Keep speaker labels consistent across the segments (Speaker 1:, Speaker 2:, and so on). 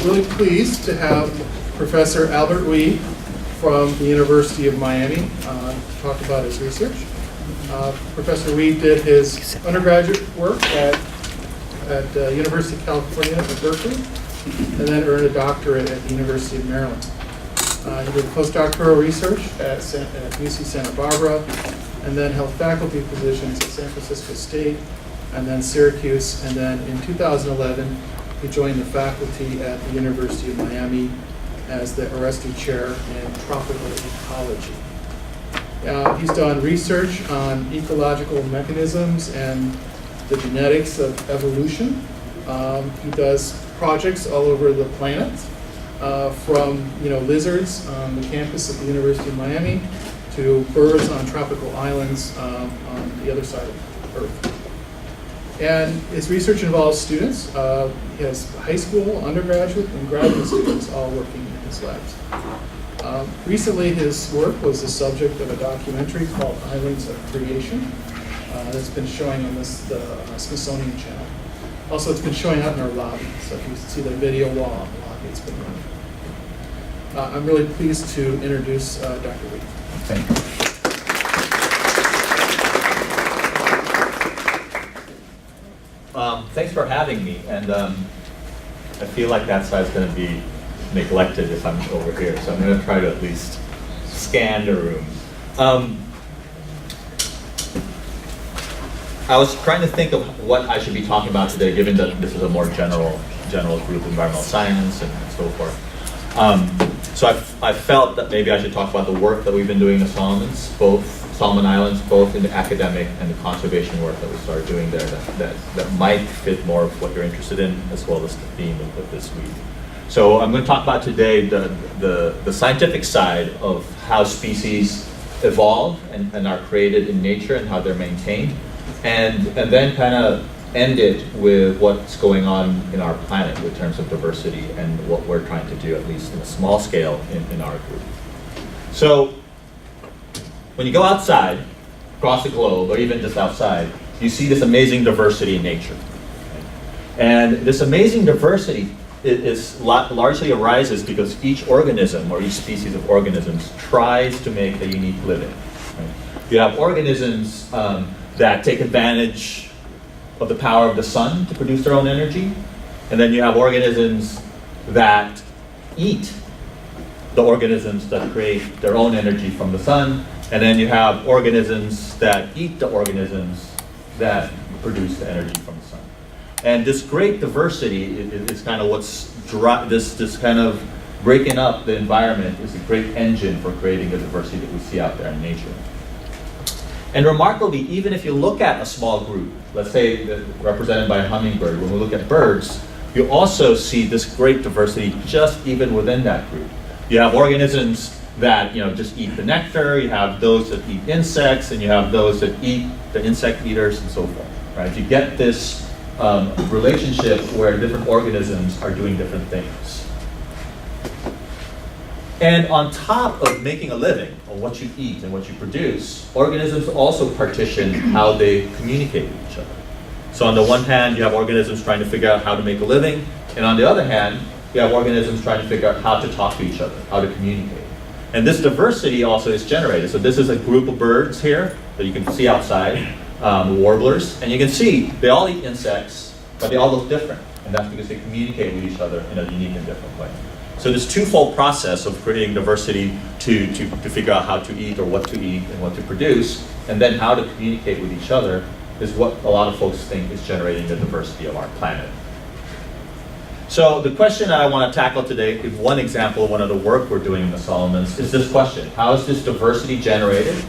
Speaker 1: really pleased to have Professor Albert Wee from the University of Miami to talk about his research. Professor Wee did his undergraduate work at University of California at Berkeley, and then earned a doctorate at the University of Maryland. He did postdoctoral research at UC Santa Barbara, and then held faculty positions at San Francisco State, and then Syracuse, and then in 2011, he joined the faculty at the University of Miami as the Oresti Chair in Tropical Ecology. He's done research on ecological mechanisms and the genetics of evolution. He does projects all over the planet, from lizards on the campus of the University of Miami to birds on tropical islands on the other side of Earth. And his research involves students. He has high school, undergraduate, and graduate students all working in his labs. Recently, his work was the subject of a documentary called Islands of Creation that's been showing on the Smithsonian Channel. Also, it's been showing out in our lobby, so if you see the video wall on the lobby, it's been running. I'm really pleased to introduce Dr. Wee.
Speaker 2: Thank you. Thanks for having me, and I feel like that side's going to be neglected if I'm over here, so I'm going to try to at least scan the room. I was trying to think of what I should be talking about today, given that this is a more general group, environmental science and so forth. So I felt that maybe I should talk about the work that we've been doing in the Solomon Islands, both in the academic and the conservation work that we started doing there that might fit more of what you're interested in, as well as the theme of this week. So I'm going to talk about today the scientific side of how species evolve and are created in nature and how they're maintained, and then kind of end it with what's going on in our planet in terms of diversity and what we're trying to do, at least in a small scale, in our group. So when you go outside, across the globe, or even just outside, you see this amazing diversity in nature. And this amazing diversity largely arises because each organism, or each species of organisms, tries to make a unique living. Right? You have organisms that take advantage of the power of the sun to produce their own energy, and then you have organisms that eat the organisms that create their own energy from the sun, and then you have organisms that eat the organisms that produce the energy from the sun. And this great diversity is kind of what's this kind of breaking up the environment is a great engine for creating the diversity that we see out there in nature. And remarkably, even if you look at a small group, let's say represented by a hummingbird, when we look at birds, you also see this great diversity just even within that group. You have organisms that just eat the nectar, you have those that eat insects, and you have those that eat the insect eaters and so forth. Right? You get this relationship where different organisms are doing different things. And on top of making a living on what you eat and what you produce, organisms also partition how they communicate with each other. So on the one hand, you have organisms trying to figure out how to make a living, and on the other hand, you have organisms trying to figure out how to talk to each other, how to communicate. And this diversity also is generated. So this is a group of birds here that you can see outside, warblers, and you can see they all eat insects, but they all look different, and that's because they communicate with each other in a unique and different way. So this twofold process of creating diversity to figure out how to eat or what to eat and what to produce, and then how to communicate with each other, is what a lot of folks think is generating the diversity of our planet. So the question that I want to tackle today, is one example of one of the work we're doing in the Solomons, is this question: how is this diversity generated?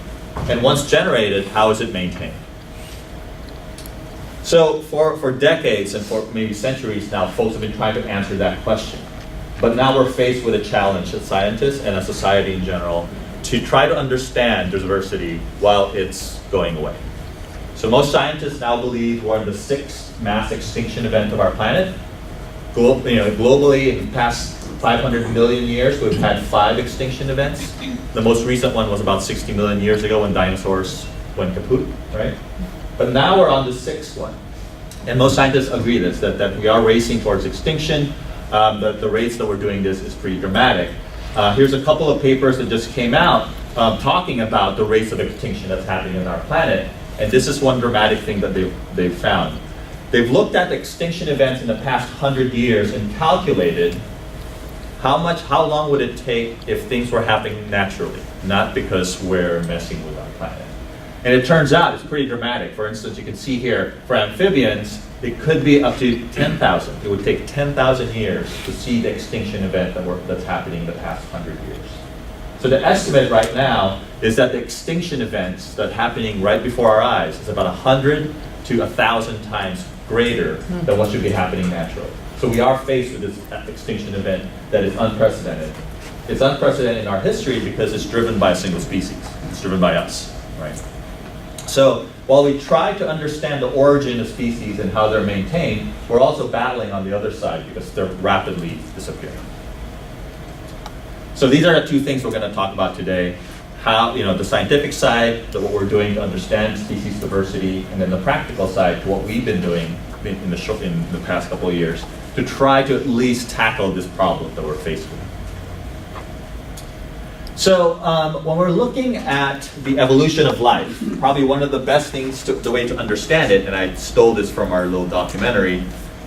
Speaker 2: And once generated, how is it maintained? So for decades and for maybe centuries now, folks have been trying to answer that question. But now we're faced with a challenge as scientists and as society in general to try to understand diversity while it's going away. So most scientists now believe we're in the 6th mass extinction event of our planet. Globally, in the past 500 million years, we've had 5 extinction events. The most recent one was about 60 million years ago when dinosaurs went kaput, right? But now we're on the 6th one. And most scientists agree that we are racing towards extinction. the rates that we're doing this is pretty dramatic. Here's a couple of papers that just came out talking about the rates of extinction that's happening on our planet. And this is one dramatic thing that they've found. They've looked at the extinction events in the past 100 years and calculated how long would it take if things were happening naturally, not because we're messing with our planet. And it turns out it's pretty dramatic. For instance, you can see here, for amphibians, it could be up to 10,000. It would take 10,000 years to see the extinction event that's happening in the past 100 years. So the estimate right now is that the extinction events that are happening right before our eyes is about 100 to 1,000 times greater than what should be happening naturally. So we are faced with this extinction event that is unprecedented. It's unprecedented in our history because it's driven by a single species. It's driven by us, right? So while we try to understand the origin of species and how they're maintained, we're also battling on the other side because they're rapidly disappearing. So these are the two things we're going to talk about today. How, the scientific side, what we're doing to understand species diversity, and then the practical side, to what we've been doing in the past couple of years to try to at least tackle this problem that we're faced with. So when we're looking at the evolution of life, probably one of the best things, the way to understand it, and I stole this from our little documentary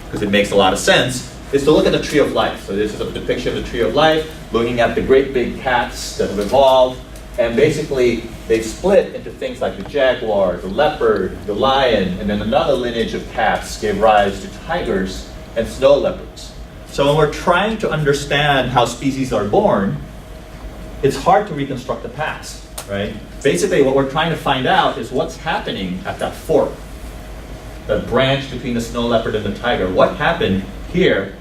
Speaker 2: because it makes a lot of sense, is to look at the tree of life. So this is a depiction of the tree of life, looking at the great big cats that have evolved, and basically they split into things like the jaguar, the leopard, the lion, and then another lineage of cats gave rise to tigers and snow leopards. So when we're trying to understand how species are born, it's hard to reconstruct the past, right? Basically, what we're trying to find out is what's happening at that fork, that branch between the snow leopard and the tiger. What happened here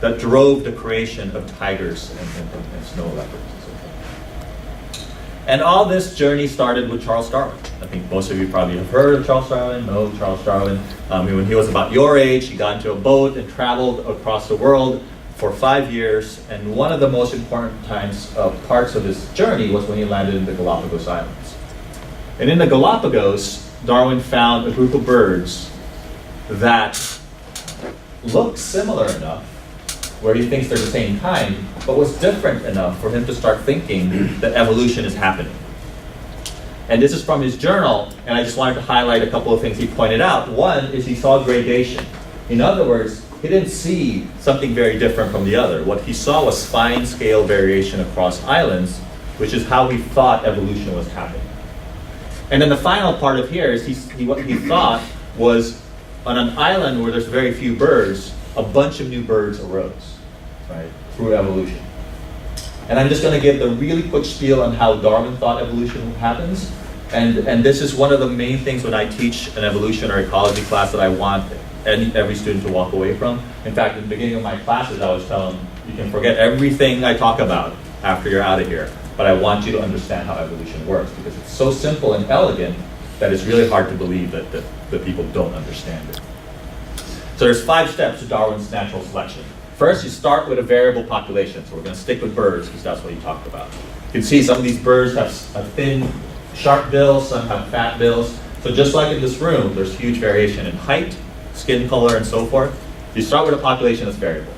Speaker 2: that drove the creation of tigers and snow leopards and so forth? And all this journey started with Charles Darwin. I think most of you probably have heard of Charles Darwin, know Charles Darwin. When he was about your age, he got into a boat and traveled across the world for 5 years, and one of the most important parts of his journey was when he landed in the Galapagos Islands. And in the Galapagos, Darwin found a group of birds that look similar enough, where he thinks they're the same kind, but was different enough for him to start thinking that evolution is happening. And this is from his journal, and I just wanted to highlight a couple of things he pointed out. One is he saw gradation. In other words, he didn't see something very different from the other. What he saw was fine scale variation across islands, which is how he thought evolution was happening. And then the final part of here is what he thought was on an island where there's very few birds, a bunch of new birds arose, right, through evolution. And I'm just going to give the really quick spiel on how Darwin thought evolution happens. And this is one of the main things when I teach an evolution or ecology class that I want every student to walk away from. In fact, at the beginning of my classes, I was telling them, you can forget everything I talk about after you're out of here, but I want you to understand how evolution works, because it's so simple and elegant that it's really hard to believe that people don't understand it. So there's 5 steps to Darwin's natural selection. First, you start with a variable population. So we're going to stick with birds because that's what he talked about. You can see some of these birds have thin, sharp bills, some have fat bills. So just like in this room, there's huge variation in height, skin color, and so forth. You start with a population that's variable.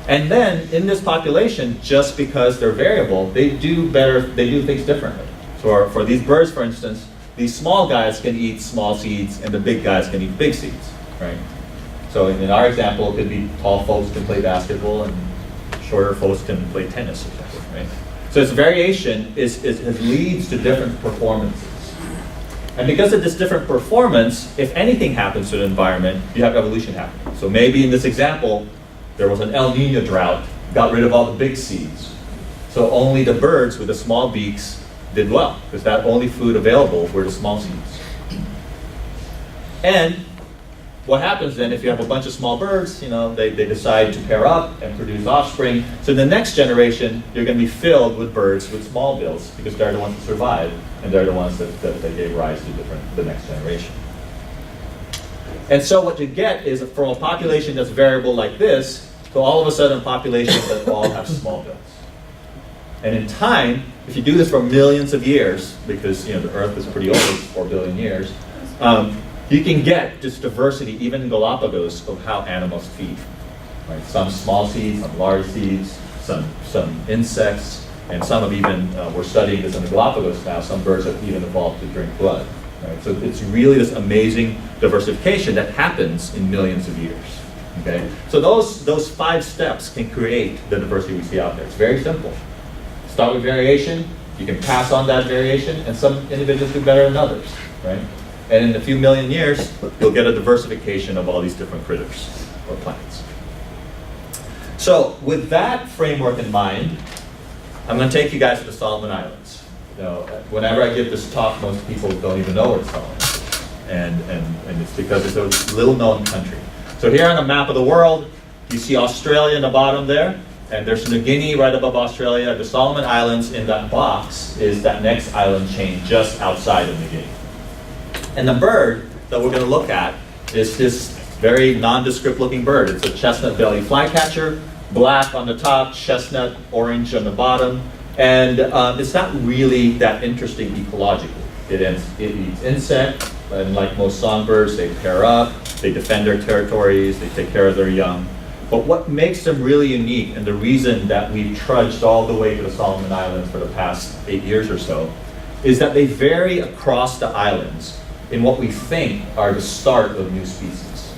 Speaker 2: And then in this population, just because they're variable, they do things differently. So for these birds, for instance, these small guys can eat small seeds and the big guys can eat big seeds, right? So in our example, it could be tall folks can play basketball and shorter folks can play tennis or something, right? So this variation leads to different performances. And because of this different performance, if anything happens to the environment, you have evolution happening. So maybe in this example, there was an El Nino drought, got rid of all the big seeds. So only the birds with the small beaks did well, because that only food available were the small seeds. And what happens then if you have a bunch of small birds, they decide to pair up and produce offspring. So in the next generation, you're going to be filled with birds with small bills, because they're the ones that survive, and they're the ones that gave rise to the next generation. And so what you get is from a population that's variable like this, to all of a sudden a population that all have small bills. And in time, if you do this for millions of years, because the Earth is pretty old, it's 4 billion years, you can get this diversity, even in Galapagos, of how animals feed. right? Some small seeds, some large seeds, some insects, and some have even, we're studying this in the Galapagos now, some birds have even evolved to drink blood. Right? So it's really this amazing diversification that happens in millions of years. Okay? So those 5 steps can create the diversity we see out there. It's very simple. Start with variation, you can pass on that variation, and some individuals do better than others. Right? And in a few million years, you'll get a diversification of all these different critters or plants. So with that framework in mind, I'm going to take you guys to the Solomon Islands. You know, whenever I give this talk, most people don't even know where it's Solomon. And it's because it's a little known country. So here on the map of the world, you see Australia in the bottom there, and there's New Guinea right above Australia. The Solomon Islands in that box is that next island chain just outside of New Guinea. And the bird that we're going to look at is this very nondescript looking bird. It's a chestnut-bellied flycatcher, black on the top, chestnut, orange on the bottom. And it's not really that interesting ecologically. It eats insects, and like most songbirds, they pair up, they defend their territories, they take care of their young. But what makes them really unique, and the reason that we've trudged all the way to the Solomon Islands for the past 8 years or so, is that they vary across the islands in what we think are the start of new species.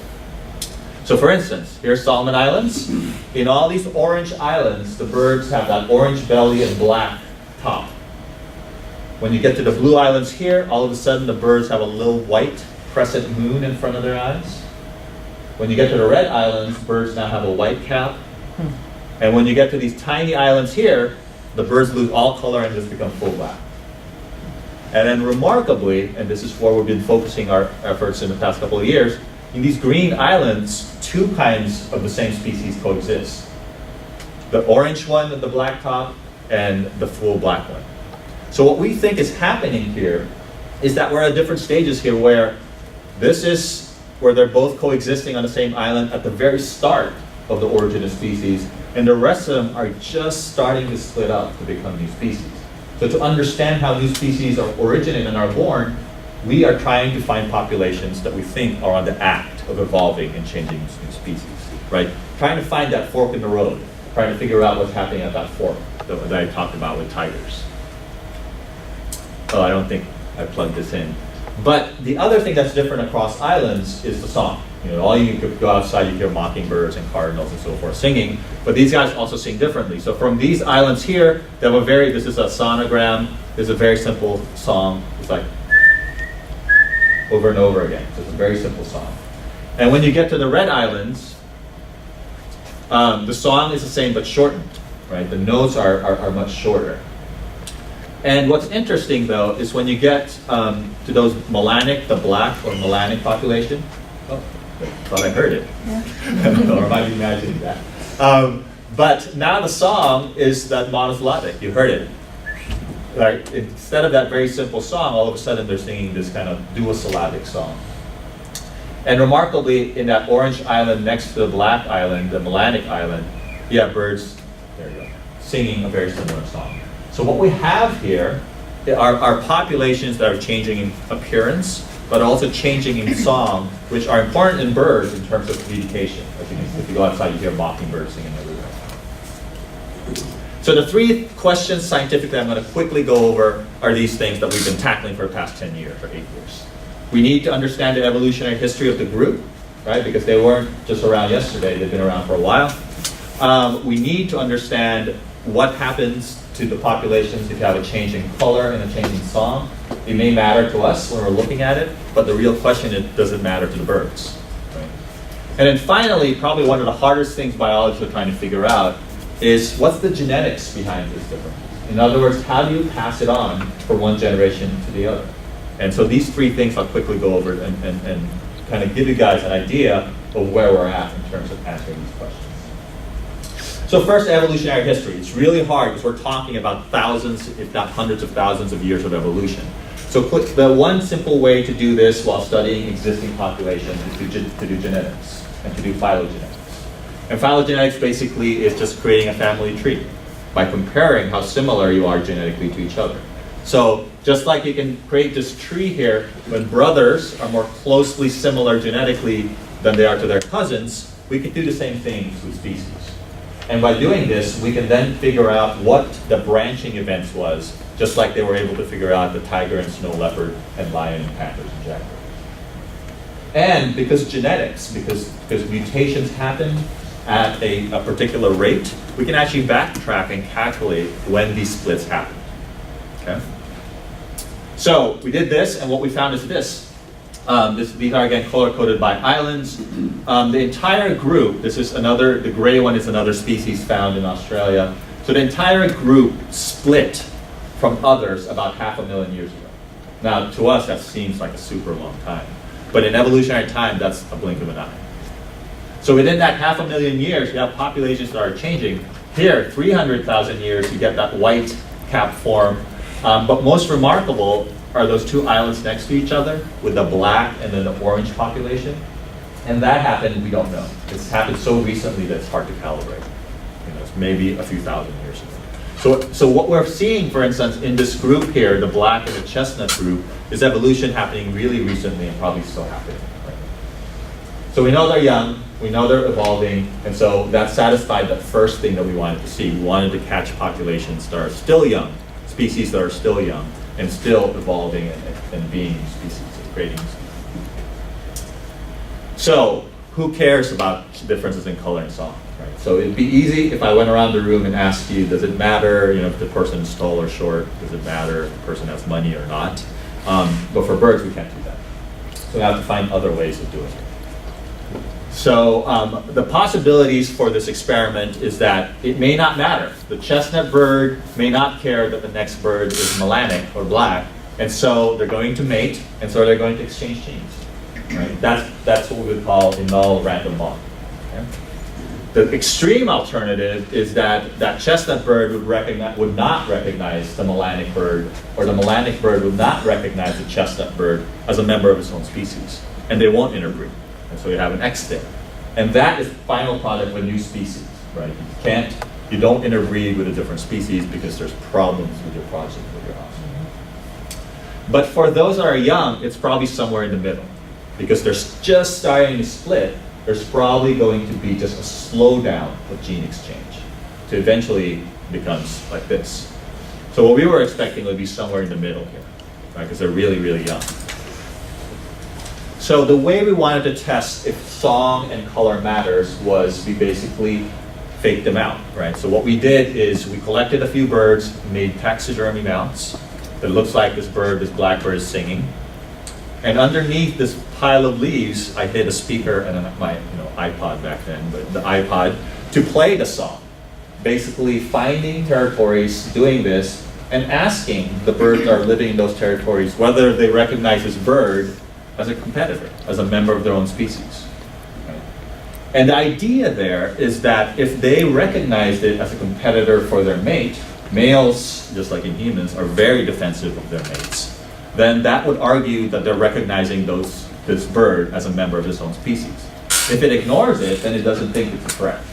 Speaker 2: So for instance, here's Solomon Islands. In all these orange islands, the birds have that orange belly and black top. When you get to the blue islands here, all of a sudden the birds have a little white crescent moon in front of their eyes. When you get to the red islands, birds now have a white cap. And when you get to these tiny islands here, the birds lose all color and just become full black. And then remarkably, and this is where we've been focusing our efforts in the past couple of years, in these green islands, 2 kinds of the same species coexist. The orange one with the black top and the full black one. So what we think is happening here is that we're at different stages here where this is where they're both coexisting on the same island at the very start of the origin of species, and the rest of them are just starting to split up to become new species. So to understand how new species are originated and are born, we are trying to find populations that we think are on the act of evolving and changing into new species, right? Trying to find that fork in the road, trying to figure out what's happening at that fork that I talked about with tigers. Oh, I don't think I plugged this in. But the other thing that's different across islands is the song. You know, all you could go outside, you hear mockingbirds and cardinals and so forth singing, but these guys also sing differently. So from these islands here, they have this is a sonogram, this is a very simple song. It's like over and over again. So it's a very simple song. And when you get to the red islands, the song is the same but shortened, right? The notes are much shorter. And what's interesting though is when you get to those melanic, the black or melanic population, oh, thought I heard it. Yeah. Or am I imagining that? But now the song is that monosyllabic, you heard it. Right? Instead of that very simple song, all of a sudden they're singing this kind of duosyllabic song. And remarkably, in that orange island next to the black island, the melanic island, you have birds, there you go, singing a very similar song. So what we have here are populations that are changing in appearance, but also changing in song, which are important in birds in terms of communication. As you can see, if you go outside, you hear mockingbirds singing everywhere. So the 3 questions scientifically I'm going to quickly go over are these things that we've been tackling for the past 10 years or 8 years. We need to understand the evolutionary history of the group, right? Because they weren't just around yesterday, they've been around for a while. We need to understand what happens to the populations if you have a change in color and a change in song. It may matter to us when we're looking at it, but the real question is, does it matter to the birds? Right? And then finally, probably one of the hardest things biologists are trying to figure out is what's the genetics behind this difference? In other words, how do you pass it on from one generation to the other? And so these 3 things I'll quickly go over and kind of give you guys an idea of where we're at in terms of answering these questions. So first, evolutionary history. It's really hard because we're talking about thousands, if not hundreds of thousands of years of evolution. So the one simple way to do this while studying existing populations is to do genetics and to do phylogenetics. And phylogenetics basically is just creating a family tree by comparing how similar you are genetically to each other. So just like you can create this tree here, when brothers are more closely similar genetically than they are to their cousins, we could do the same things with species. And by doing this, we can then figure out what the branching events was, just like they were able to figure out the tiger and snow leopard and lion and panthers and jaguars. And because genetics, because mutations happen at a particular rate, we can actually backtrack and calculate when these splits happen. Okay? So we did this, and what we found is this. These are again color-coded by islands. The entire group, the gray one is another species found in Australia. So the entire group split from others about 500,000 years ago. Now, to us, that seems like a super long time. But in evolutionary time, that's a blink of an eye. So within that 500,000 years, you have populations that are changing. Here, 300,000 years, you get that white cap form. But most remarkable are those two islands next to each other with the black and then the orange population. And that happened, we don't know. It's happened so recently that it's hard to calibrate. It's maybe a few thousand years ago. So what we're seeing, for instance, in this group here, the black and the chestnut group, is evolution happening really recently and probably still happening. Right? So we know they're young, we know they're evolving, and so that satisfied the first thing that we wanted to see. We wanted to catch populations that are still young, species that are still young, and still evolving and being species, and creating species. So who cares about differences in color and song? Right? So it'd be easy if I went around the room and asked you, does it matter if the person is tall or short? Does it matter if the person has money or not? But for birds, we can't do that. So we have to find other ways of doing it. So the possibilities for this experiment is that it may not matter. The chestnut bird may not care that the next bird is melanic or black, and so they're going to mate, and so they're going to exchange genes. Right? That's what we would call a null random walk. Okay? The extreme alternative is that that chestnut bird would not recognize the melanic bird, or the melanic bird would not recognize the chestnut bird as a member of its own species, and they won't interbreed. And so you have an extinct. And that is the final product of a new species, right? You don't interbreed with a different species because there's problems with your progeny, with your offspring. But for those that are young, it's probably somewhere in the middle. Because they're just starting to split, there's probably going to be just a slowdown of gene exchange to eventually becomes like this. So what we were expecting would be somewhere in the middle here, right? Because they're really, really young. So the way we wanted to test if song and color matters was we basically faked them out, right? So what we did is we collected a few birds, made taxidermy mounts. It looks like this blackbird is singing. And underneath this pile of leaves, I hid a speaker and my iPod back then, but the iPod, to play the song. Basically finding territories, doing this, and asking the birds that are living in those territories whether they recognize this bird as a competitor, as a member of their own species. Right? And the idea there is that if they recognized it as a competitor for their mate, males, just like in humans, are very defensive of their mates, then that would argue that they're recognizing this bird as a member of its own species. If it ignores it, then it doesn't think it's a threat.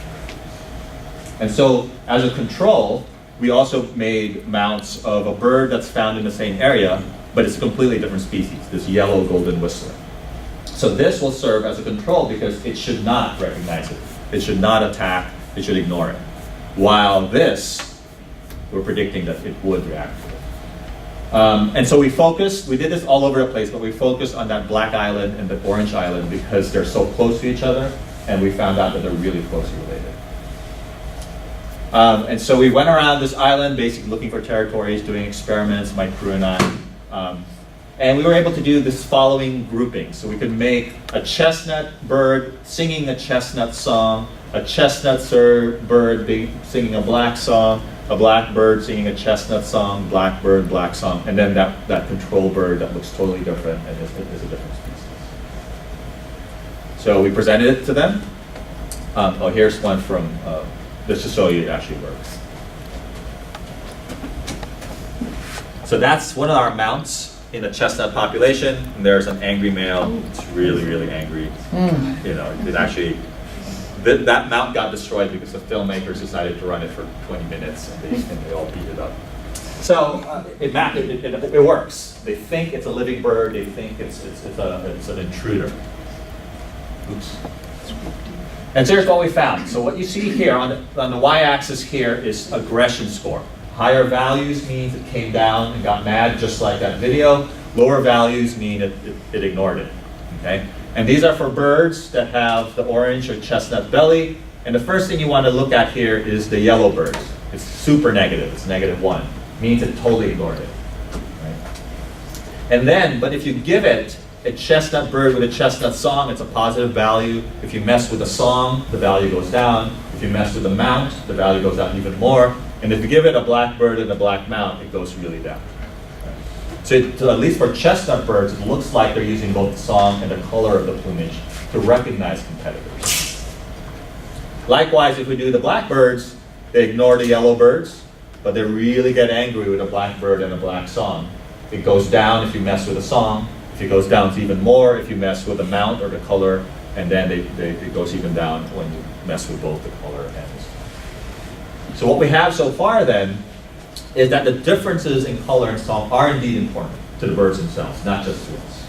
Speaker 2: And so, as a control, we also made mounts of a bird that's found in the same area, but it's a completely different species, this yellow golden whistler. So this will serve as a control because it should not recognize it. It should not attack, it should ignore it. While this, we're predicting that it would react to it. And so we did this all over the place, but we focused on that black island and the orange island because they're so close to each other, and we found out that they're really closely related. And so we went around this island, basically looking for territories, doing experiments, my crew and I. And we were able to do this following grouping. So we could make a chestnut bird singing a chestnut song, a chestnut bird singing a black song, a black bird singing a chestnut song, black bird, black song, and then that control bird that looks totally different and is a different species. So we presented it to them. Here's one from, just to show you it actually works. So that's one of our mounts in the chestnut population. And there's an angry male. It's really, really angry. It actually, that mount got destroyed because the filmmakers decided to run it for 20 minutes and they all beat it up. So it works. They think it's a living bird. They think it's an intruder. Oops. And so here's what we found. So what you see here on the y-axis here is aggression score. Higher values means it came down and got mad, just like that video. Lower values mean it ignored it. Okay? And these are for birds that have the orange or chestnut belly. And the first thing you want to look at here is the yellow birds. It's super negative. It's -1. Means it totally ignored it. Right? And then, but if you give it a chestnut bird with a chestnut song, it's a positive value. If you mess with the song, the value goes down. If you mess with the mount, the value goes down even more. And if you give it a black bird and a black mount, it goes really down. So at least for chestnut birds, it looks like they're using both the song and the color of the plumage to recognize competitors. Likewise, if we do the black birds, they ignore the yellow birds, but they really get angry with a black bird and a black song. It goes down if you mess with the song. If it goes down, it's even more if you mess with the mount or the color, and then it goes even down when you mess with both the color and the song. So what we have so far then is that the differences in color and song are indeed important to the birds themselves, not just to us.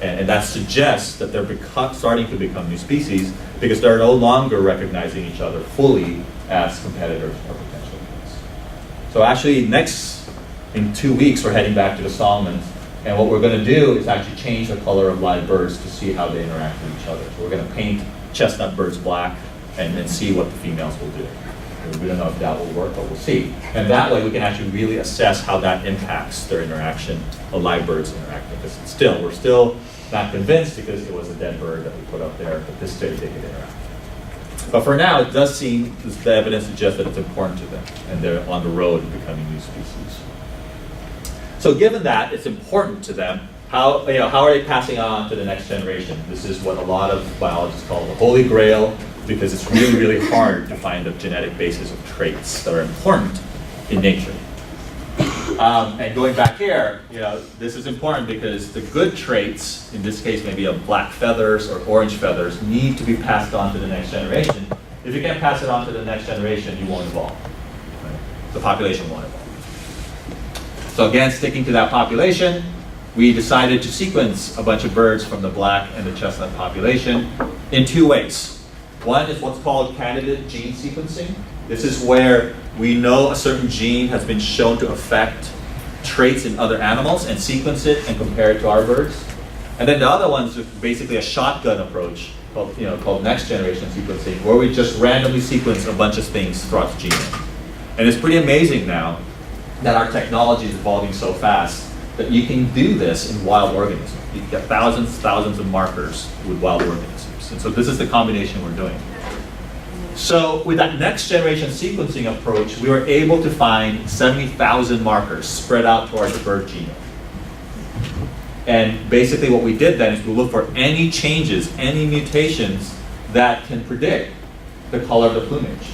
Speaker 2: And that suggests that they're starting to become new species because they're no longer recognizing each other fully as competitors or potential enemies. So actually in 2 weeks, we're heading back to the Solomons. And what we're going to do is actually change the color of live birds to see how they interact with each other. So we're going to paint chestnut birds black and then see what the females will do. We don't know if that will work, but we'll see. And that way we can actually really assess how that impacts their interaction, of live birds interacting. Because we're still not convinced because it was a dead bird that we put up there, but this day they could interact. But for now, it does seem, the evidence suggests that it's important to them, and they're on the road to becoming new species. So given that it's important to them, how are they passing on to the next generation? This is what a lot of biologists call the holy grail, because it's really, really hard to find the genetic basis of traits that are important in nature. And going back here, this is important because the good traits, in this case maybe of black feathers or orange feathers, need to be passed on to the next generation. If you can't pass it on to the next generation, you won't evolve. Right? The population won't evolve. So again, sticking to that population, we decided to sequence a bunch of birds from the black and the chestnut population in 2 ways. One is what's called candidate gene sequencing. This is where we know a certain gene has been shown to affect traits in other animals and sequence it and compare it to our birds. And then the other one is basically a shotgun approach called next generation sequencing, where we just randomly sequence a bunch of things throughout the genome. And it's pretty amazing now that our technology is evolving so fast that you can do this in wild organisms. You can get thousands of markers with wild organisms. And so this is the combination we're doing. So with that next generation sequencing approach, we were able to find 70,000 markers spread out towards the bird genome. And basically what we did then is we looked for any changes, any mutations that can predict the color of the plumage.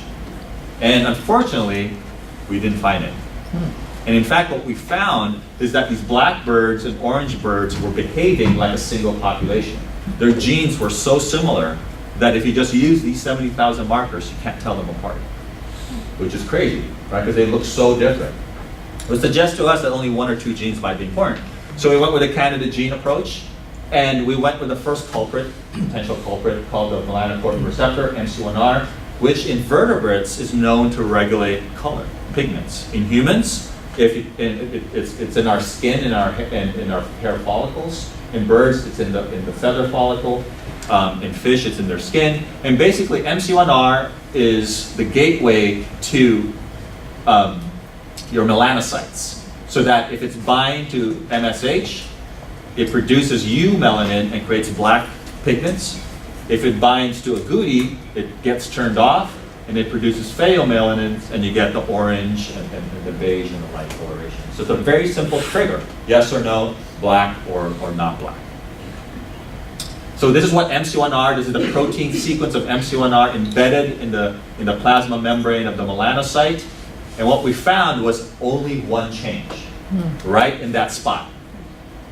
Speaker 2: And unfortunately, we didn't find it. And in fact, what we found is that these black birds and orange birds were behaving like a single population. Their genes were so similar that if you just use these 70,000 markers, you can't tell them apart, which is crazy, right? Because they look so different. It would suggest to us that only 1 or 2 genes might be important. So we went with a candidate gene approach, and we went with the first culprit, potential culprit, called the melanocortin receptor, MC1R, which in vertebrates is known to regulate color, pigments. In humans, it's in our skin, in our hair follicles. In birds, it's in the feather follicle. In fish, it's in their skin. And basically, MC1R is the gateway to your melanocytes. So that if it's bind to MSH, it produces eumelanin and creates black pigments. If it binds to agouti, it gets turned off and it produces pheomelanins, and you get the orange and the beige and the light coloration. So it's a very simple trigger, yes or no, black or not black. So this is what MC1R, this is the protein sequence of MC1R embedded in the plasma membrane of the melanocyte. And what we found was only one change, right in that spot.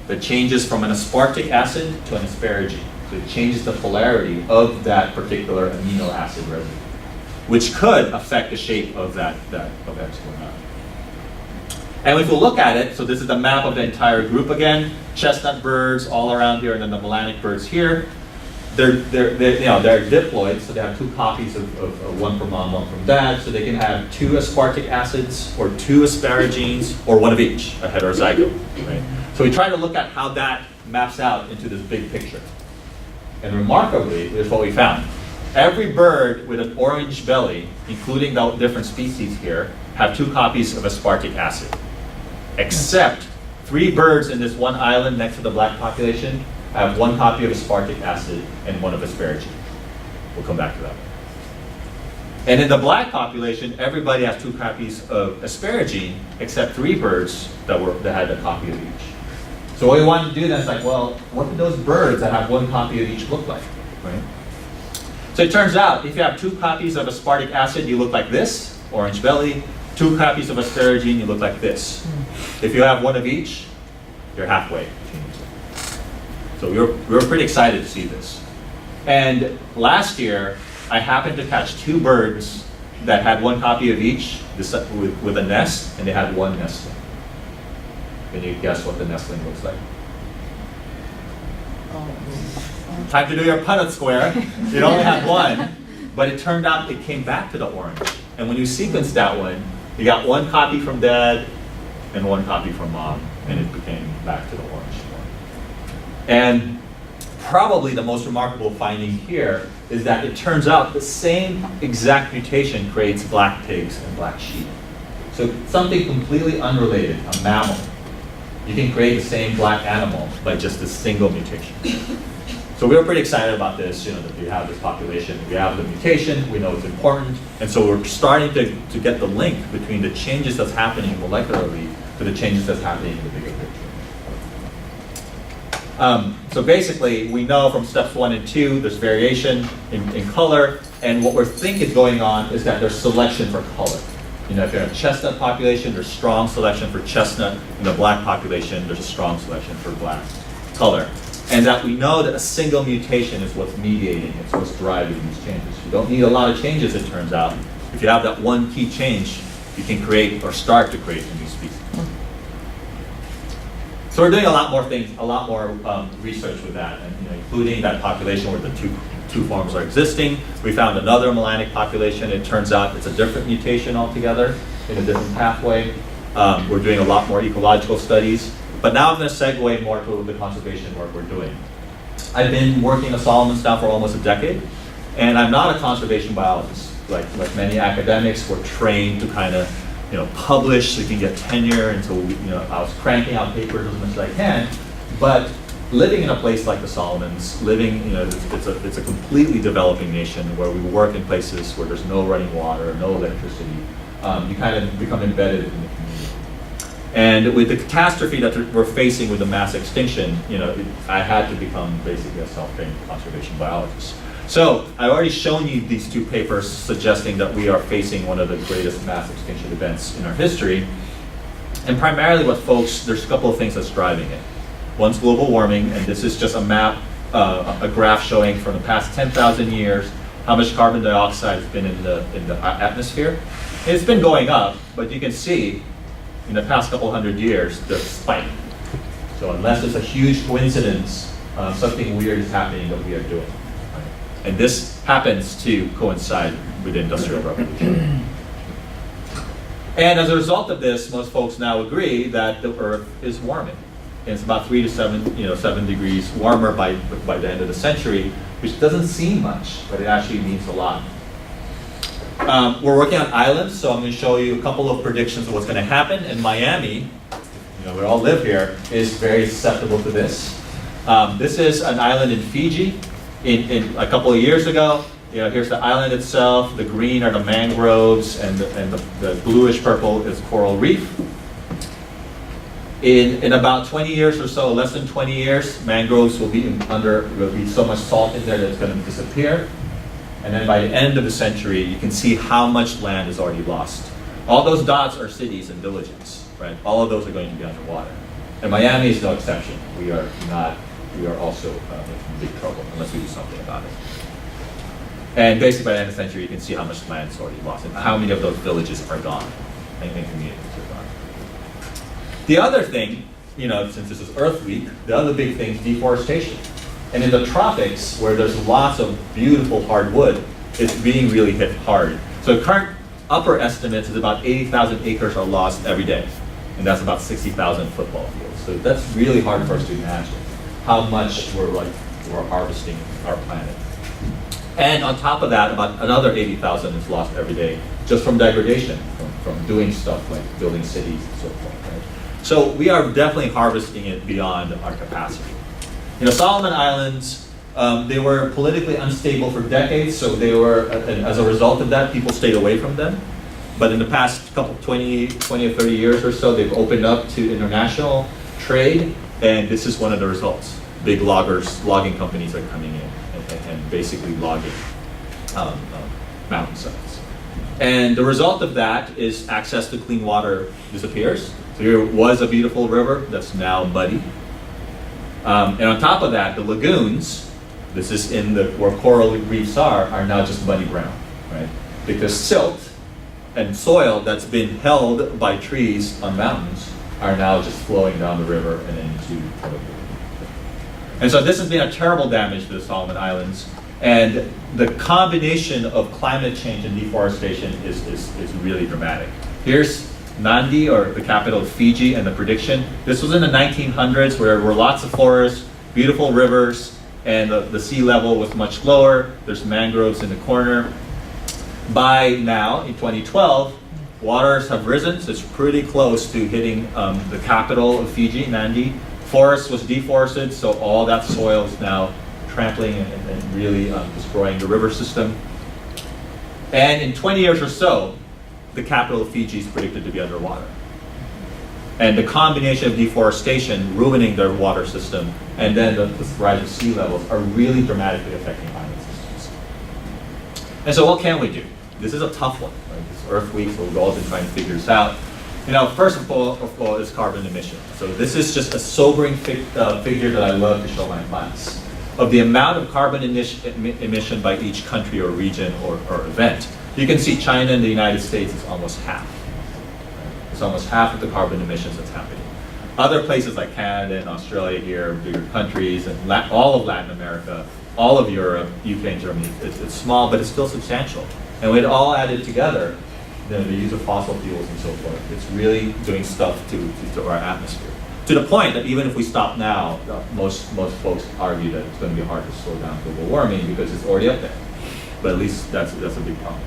Speaker 2: That changes from an aspartic acid to an asparagine. So it changes the polarity of that particular amino acid residue, which could affect the shape of that of MC1R. And if we look at it, so this is the map of the entire group again, chestnut birds all around here, and then the melanic birds here. they're diploid, so they have two copies of one from mom, one from dad, so they can have two aspartic acids or two asparagines or one of each, a heterozygote. Right? So we try to look at how that maps out into this big picture. And remarkably, here's what we found. Every bird with an orange belly, including the different species here, have two copies of aspartic acid. Except 3 birds in this one island next to the black population have 1 copy of aspartic acid and 1 of asparagine. We'll come back to that. And in the black population, everybody has 2 copies of asparagine, except 3 birds that had a copy of each. So what we wanted to do then is like, well, what do those birds that have 1 copy of each look like, right? So it turns out, if you have 2 copies of aspartic acid, you look like this, orange belly. 2 copies of asparagine, you look like this. If you have 1 of each, you're halfway. So we were pretty excited to see this. And last year, I happened to catch 2 birds that had 1 copy of each with a nest, and they had 1 nestling. Can you guess what the nestling looks like? Time to do your Punnett square. It only had 1, but it turned out it came back to the orange. And when you sequenced that one, you got 1 copy from dad and 1 copy from mom, and it became back to the orange one. And probably the most remarkable finding here is that it turns out the same exact mutation creates black pigs and black sheep. So something completely unrelated, a mammal. You can create the same black animal by just a single mutation. So we were pretty excited about this, that we have this population, we have the mutation, we know it's important, and so we're starting to get the link between the changes that's happening molecularly to the changes that's happening in the bigger picture. So basically, we know from steps 1 and 2, there's variation in color, and what we think is going on is that there's selection for color. If you have a chestnut population, there's strong selection for chestnut. In the black population, there's a strong selection for black color. And that we know that a single mutation is what's mediating, it's what's driving these changes. You don't need a lot of changes, it turns out. If you have that one key change, you can create or start to create a new species. So we're doing a lot more things, a lot more research with that, and including that population where the two forms are existing. We found another melanic population. It turns out it's a different mutation altogether in a different pathway. We're doing a lot more ecological studies. But now I'm going to segue more to the conservation work we're doing. I've been working at Solomons now for almost a decade, and I'm not a conservation biologist. Like many academics, we're trained to kind of publish so you can get tenure, and so I was cranking out papers as much as I can. But living in a place like the Solomons, it's a completely developing nation where we work in places where there's no running water, no electricity. You kind of become embedded in the community. And with the catastrophe that we're facing with the mass extinction, I had to become basically a self-trained conservation biologist. So I've already shown you these 2 papers suggesting that we are facing one of the greatest mass extinction events in our history. And primarily there's a couple of things that's driving it. One's global warming, and this is just a map, a graph showing from the past 10,000 years how much carbon dioxide has been in the atmosphere. And it's been going up, but you can see in the past couple hundred years, there's a spike. So unless it's a huge coincidence, something weird is happening that we are doing. Right? And this happens to coincide with the Industrial Revolution. And as a result of this, most folks now agree that the Earth is warming. And it's about 3 to 7 degrees warmer by the end of the century, which doesn't seem much, but it actually means a lot. We're working on islands, so I'm going to show you a couple of predictions of what's going to happen. And Miami, we all live here, is very susceptible to this. This is an island in Fiji. In a couple of years ago, here's the island itself. The green are the mangroves, and the bluish purple is coral reef. In about 20 years or so, less than 20 years, mangroves will be so much salt in there that it's going to disappear. And then by the end of the century, you can see how much land is already lost. All those dots are cities and villages, right? All of those are going to be underwater. And Miami is no exception. We are also in big trouble unless we do something about it. And basically by the end of the century, you can see how much land is already lost and how many of those villages are gone and communities are gone. The other thing, since this is Earth Week, the other big thing is deforestation. And in the tropics, where there's lots of beautiful hardwood, it's being really hit hard. So current upper estimates is about 80,000 acres are lost every day. And that's about 60,000 football fields. So that's really hard for us to imagine how much we're harvesting our planet. And on top of that, about another 80,000 is lost every day just from degradation, from doing stuff like building cities and so forth. Right? So we are definitely harvesting it beyond our capacity. Solomon Islands, they were politically unstable for decades, so they were, and as a result of that, people stayed away from them. But in the past 20 or 30 years or so, they've opened up to international trade, and this is one of the results. Big logging companies are coming in and basically logging mountainsides. And the result of that is access to clean water disappears. So here was a beautiful river that's now muddy. And on top of that, the lagoons, this is where coral reefs are now just muddy brown, right? Because silt and soil that's been held by trees on mountains are now just flowing down the river and into the lagoon. And so this has been a terrible damage to the Solomon Islands. And the combination of climate change and deforestation is really dramatic. Here's Nandi, or the capital of Fiji, and the prediction. This was in the 1900s, where there were lots of forests, beautiful rivers, and the sea level was much lower. There's mangroves in the corner. By now, in 2012, waters have risen, so it's pretty close to hitting the capital of Fiji, Nandi. Forest was deforested, so all that soil is now trampling and really destroying the river system. And in 20 years or so, the capital of Fiji is predicted to be underwater. And the combination of deforestation ruining their water system and then the rise of sea levels are really dramatically affecting island systems. And so what can we do? This is a tough one, right? It's Earth Week, so we've all been trying to figure this out. First of all is carbon emission. So this is just a sobering figure that I love to show my class. Of the amount of carbon emission by each country or region or event. You can see China and the United States is almost half. It's almost half of the carbon emissions that's happening. Other places like Canada and Australia here, bigger countries, and all of Latin America, all of Europe, UK and Germany, it's small, but it's still substantial. And when it all added together, the use of fossil fuels and so forth, it's really doing stuff to our atmosphere. To the point that even if we stop now, most folks argue that it's going to be hard to slow down global warming because it's already up there. But at least that's a big problem.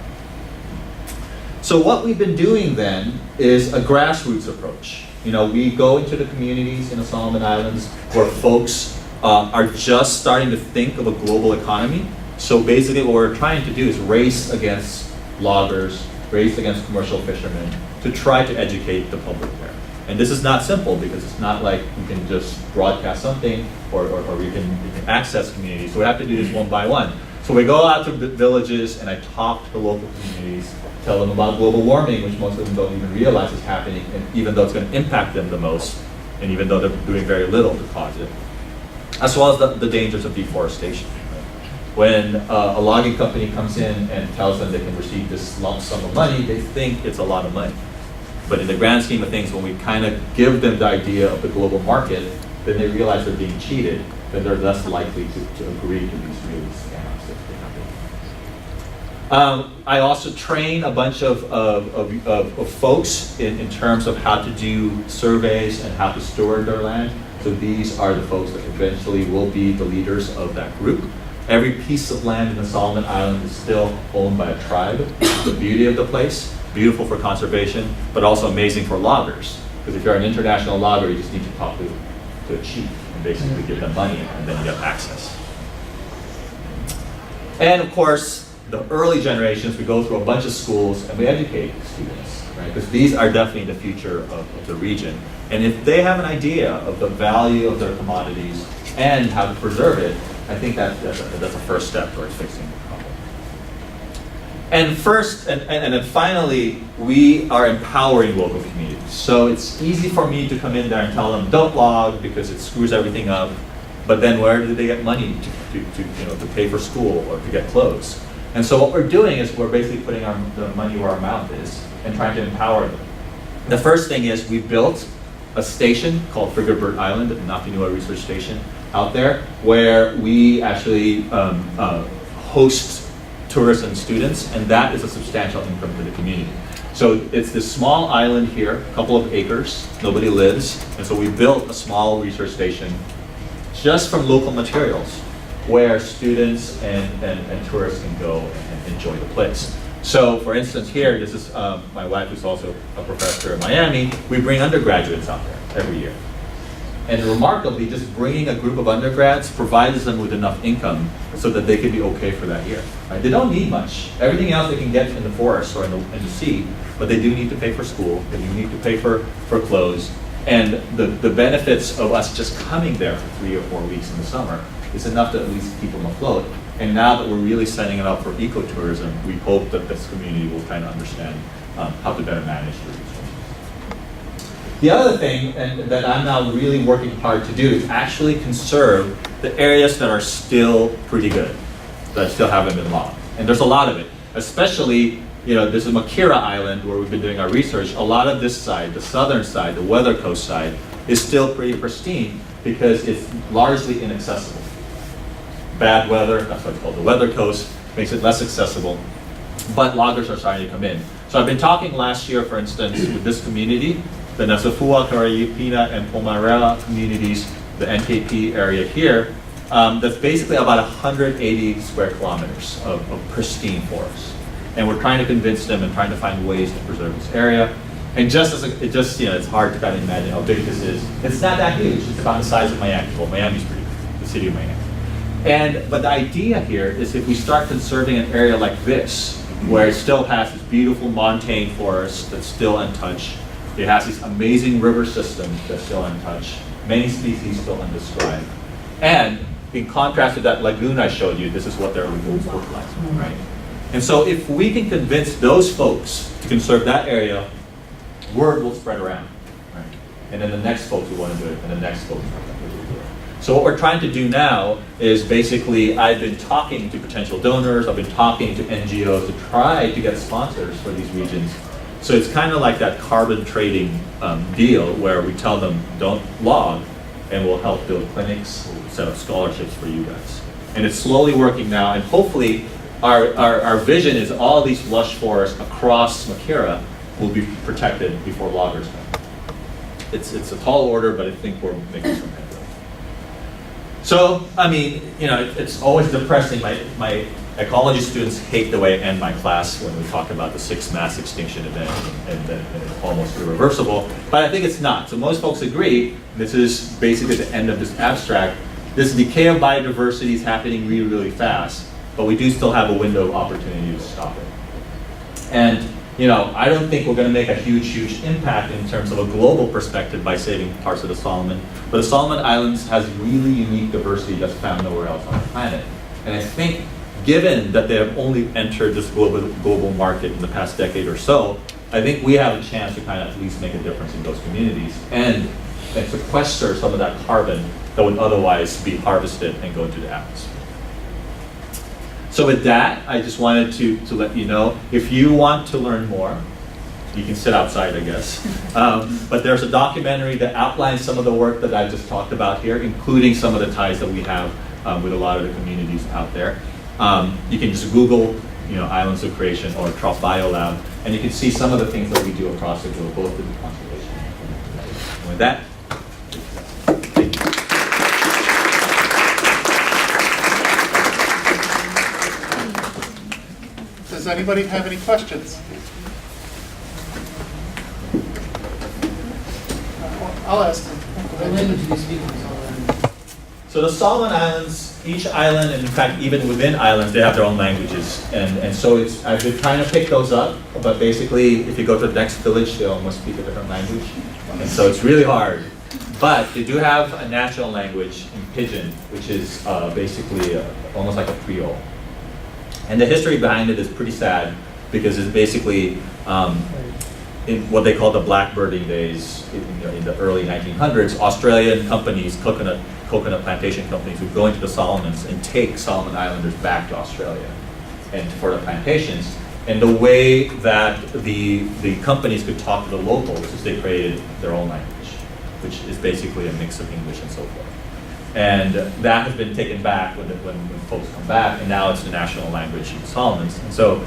Speaker 2: So what we've been doing then is a grassroots approach. We go into the communities in the Solomon Islands where folks are just starting to think of a global economy. So basically what we're trying to do is race against loggers, race against commercial fishermen to try to educate the public there. And this is not simple because it's not like you can just broadcast something or you can access communities. So we have to do this one by one. So we go out to the villages and I talk to the local communities, tell them about global warming, which most of them don't even realize is happening, and even though it's going to impact them the most, and even though they're doing very little to cause it, as well as the dangers of deforestation. When a logging company comes in and tells them they can receive this lump sum of money, they think it's a lot of money. But in the grand scheme of things, when we kind of give them the idea of the global market, then they realize they're being cheated, then they're less likely to agree to these really scams that they happen. I also train a bunch of folks in terms of how to do surveys and how to steward their land. So these are the folks that eventually will be the leaders of that group. Every piece of land in the Solomon Islands is still owned by a tribe. The beauty of the place, beautiful for conservation, but also amazing for loggers. Because if you're an international logger, you just need to talk to a chief and basically give them money, and then you have access. And of course, the early generations, we go through a bunch of schools and we educate students, right? Because these are definitely the future of the region. And if they have an idea of the value of their commodities and how to preserve it, I think that's a first step towards fixing the problem. And first, and then finally, we are empowering local communities. So it's easy for me to come in there and tell them, don't log because it screws everything up. But then where do they get money to pay for school or to get clothes? And so what we're doing is we're basically putting the money where our mouth is and trying to empower them. The first thing is we built a station called Frigate Bird Island, the Nafinua Research Station, out there, where we actually host tourists and students, and that is a substantial income to the community. So it's this small island here, a couple of acres, nobody lives, and so we built a small research station just from local materials where students and tourists can go and enjoy the place. So for instance here, this is my wife who's also a professor in Miami. We bring undergraduates out there every year. And remarkably, just bringing a group of undergrads provides them with enough income so that they can be okay for that year. Right? They don't need much. Everything else they can get in the forest or in the sea, but they do need to pay for school, they do need to pay for clothes. And the benefits of us just coming there for 3 or 4 weeks in the summer is enough to at least keep them afloat. And now that we're really setting it up for ecotourism, we hope that this community will kind of understand how to better manage the resources. The other thing that I'm now really working hard to do is actually conserve the areas that are still pretty good, that still haven't been logged. And there's a lot of it, especially, this is Makira Island where we've been doing our research. A lot of this side, the southern side, the weather coast side, is still pretty pristine because it's largely inaccessible. Bad weather, that's what it's called, the weather coast, makes it less accessible, but loggers are starting to come in. So I've been talking last year, for instance, with this community, the Nasafua, Carayupina, and Pomarera communities, the NKP area here, that's basically about 180 square kilometers of pristine forest. And we're trying to convince them and trying to find ways to preserve this area. And it's hard to kind of imagine how big this is. It's not that huge. It's about the size of Miami. Well, Miami's pretty big, the city of Miami. But the idea here is if we start conserving an area like this, where it still has this beautiful montane forest that's still untouched, it has these amazing river systems that's still untouched, many species still undescribed. And in contrast to that lagoon I showed you, this is what their lagoons look like, right? And so if we can convince those folks to conserve that area, word will spread around, right? And then the next folks will want to do it, and the next folks will do it. So what we're trying to do now is basically, I've been talking to potential donors, I've been talking to NGOs to try to get sponsors for these regions. So it's kind of like that carbon trading deal where we tell them, don't log, and we'll help build clinics, we'll set up scholarships for you guys. And it's slowly working now, and hopefully our vision is all these lush forests across Makira will be protected before loggers come. It's a tall order, but I think we're making some headway. So, it's always depressing. My ecology students hate the way I end my class when we talk about the 6th mass extinction event and it's almost irreversible, but I think it's not. So most folks agree, this is basically the end of this abstract. This decay of biodiversity is happening really, really fast, but we do still have a window of opportunity to stop it. And I don't think we're going to make a huge impact in terms of a global perspective by saving parts of the Solomon, but the Solomon Islands has really unique diversity that's found nowhere else on the planet. And I think given that they have only entered this global market in the past decade or so, I think we have a chance to kind of at least make a difference in those communities and sequester some of that carbon that would otherwise be harvested and go into the atmosphere. So with that, I just wanted to let you know, if you want to learn more, you can sit outside, I guess. But there's a documentary that outlines some of the work that I just talked about here, including some of the ties that we have with a lot of the communities out there. You can just Google, Islands of Creation or Trop Biolab, and you can see some of the things that we do across the globe, both in the conservation and with that. Thank you.
Speaker 1: Does anybody have any questions? I'll ask them.
Speaker 3: What language do you speak in Solomon?
Speaker 2: So the Solomon Islands, each island, and in fact even within islands, they have their own languages. And so I've been trying to pick those up, but basically if you go to the next village, they almost speak a different language. And so it's really hard. But they do have a national language in Pidgin, which is basically almost like a Creole. And the history behind it is pretty sad because it's basically in what they call the blackbirding days in the early 1900s, Australian companies, coconut plantation companies would go into the Solomons and take Solomon Islanders back to Australia and for the plantations. And the way that the companies could talk to the locals is they created their own language, which is basically a mix of English and so forth. And that has been taken back when folks come back, and now it's the national language in the Solomons. And so,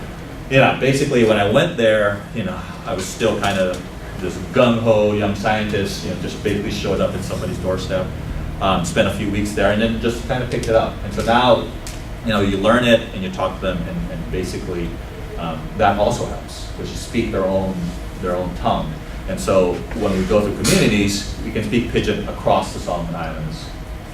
Speaker 2: basically when I went there, I was still kind of this gung-ho young scientist, just basically showed up at somebody's doorstep, spent a few weeks there, and then just kind of picked it up. And so now, you learn it and you talk to them, and basically that also helps, because you speak their own tongue. And so when we go through communities, we can speak Pidgin across the Solomon Islands,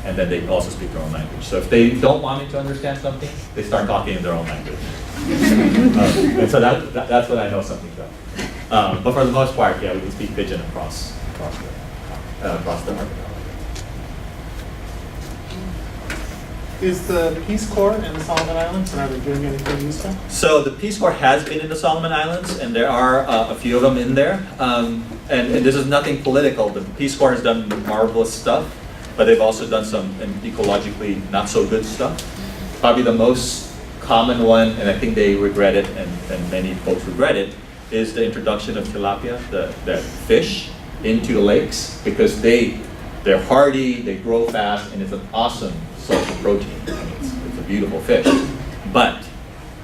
Speaker 2: and then they also speak their own language. So if they don't want me to understand something, they start talking in their own language. And so that's when I know something's up. But for the most part, yeah, we can speak Pidgin across the archipelago.
Speaker 1: Is the Peace Corps in the Solomon Islands, and are they doing anything useful?
Speaker 2: So the Peace Corps has been in the Solomon Islands, and there are a few of them in there. And this is nothing political. The Peace Corps has done marvelous stuff, but they've also done some ecologically not so good stuff. Probably the most common one, and I think they regret it, and many folks regret it, is the introduction of tilapia, the fish, into the lakes, because they're hardy, they grow fast, and it's an awesome source of protein. I mean, it's a beautiful fish, but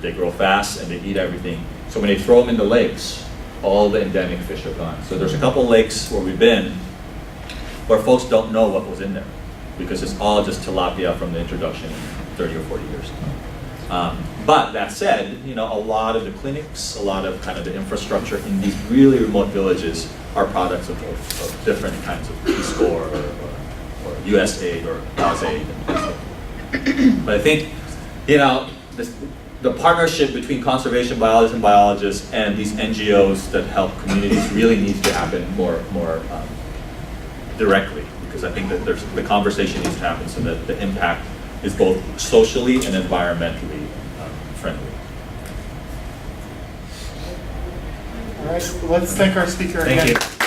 Speaker 2: they grow fast and they eat everything. So when they throw them in the lakes, all the endemic fish are gone. So there's a couple lakes where we've been where folks don't know what was in there, because it's all just tilapia from the introduction 30 or 40 years ago. But that said, a lot of the clinics, a lot of kind of the infrastructure in these really remote villages are products of different kinds of Peace Corps or USAID or USAID. But I think, the partnership between conservation biologists and biologists and these NGOs that help communities really needs to happen more directly, because I think that the conversation needs to happen so that the impact is both socially and environmentally friendly.
Speaker 1: All right, let's thank our speaker again.
Speaker 2: Thank you.